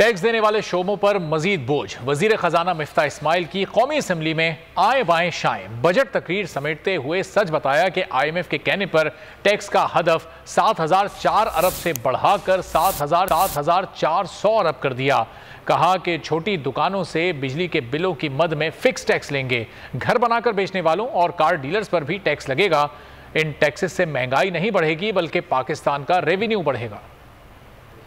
Tax دینے والے شعبوں پر مزید بوجھ۔ وزیر خزانہ مفتاح اسماعیل کی قومی اسمبلی میں آئیں بائیں شائیں بجٹ تقریر سمیٹتے ہوئے سچ بتایا کہ IMF کے کہنے پر ٹیکس کا ہدف 7,004 ارب سے بڑھا کر 7,400 ارب کر دیا۔ کہا کہ چھوٹی دکانوں سے بجلی کے بلوں کی مد میں فکس ٹیکس لیں گے۔ گھر بنا کر بیچنے والوں اور کار ڈیلرز پر بھی ٹیکس لگے گا۔ ان ٹیکسز سے مہنگائی نہیں بڑھے گی بلکہ پاکستان کا ریونیو بڑھے گا۔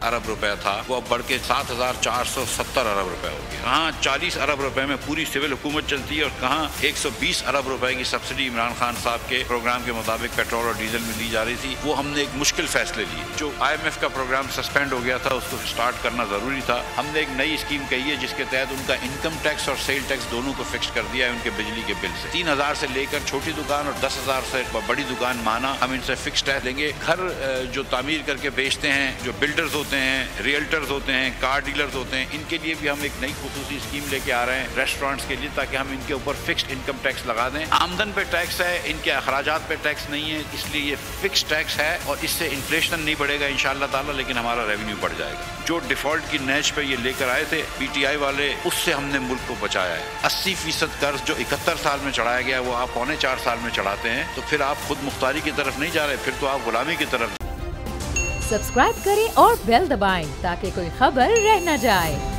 ارب روپے تھا وہ اب بڑھ کے 7,470 ارب روپے ہو گیا۔ کہاں 40 ارب روپے میں پوری سول حکومت چلتی ہے اور کہاں 120 ارب روپے کی سبسڈی عمران خان صاحب کے پروگرام کے مطابق پیٹرول اور ڈیزل میں دی جا رہی تھی۔ وہ ہم نے ایک مشکل فیصلے لیے۔ جو IMF کا پروگرام سسپینڈ ہو گیا تھا اس کو سٹارٹ کرنا ضروری تھا۔ ہم نے ایک نئی اسکیم کہی ہے جس کے تحت ان کا انکم ٹیکس اور سیل ٹیکس دونوں کو فکس کر دیا ہے ان کے بجلی کے بل سے۔ 3,000 سے لے کر چھوٹی دکان اور 10,000 سے بڑی دکان مانا ہم ان سے فکس ٹیکس لیں گے۔ گھر جو تعمیر کر کے بیچتے ہیں، جو بلڈرز ہوتے ہیں، ریئلٹرز ہوتے ہیں، کار ڈیلرز ہوتے ہیں، ان کے لیے بھی ہم ایک نئی خصوصی اسکیم لے کے آ رہے ہیں ریسٹورانٹس کے لیے، تاکہ ہم ان کے اوپر فکسڈ انکم ٹیکس لگا دیں۔ آمدن پہ ٹیکس ہے، ان کے اخراجات پہ ٹیکس نہیں ہے، اس لیے یہ فکسڈ ٹیکس ہے اور اس سے انفلیشن نہیں بڑھے گا انشاءاللہ تعالی، لیکن ہمارا ریونیو بڑھ جائے گا۔ جو ڈیفالٹ کی نیچ پہ یہ لے کر آئے تھے PTI والے، اس سے ہم نے ملک کو بچایا ہے۔ 80% قرض جو 71 سال میں چڑھایا گیا وہ آپ 3.25 سال میں چڑھاتے ہیں، تو پھر آپ خود مختاری کی طرف نہیں جا رہے، پھر تو آپ غلامی کی طرف۔ سبسکرائب کریں اور بیل دبائیں تاکہ کوئی خبر رہ نہ جائے۔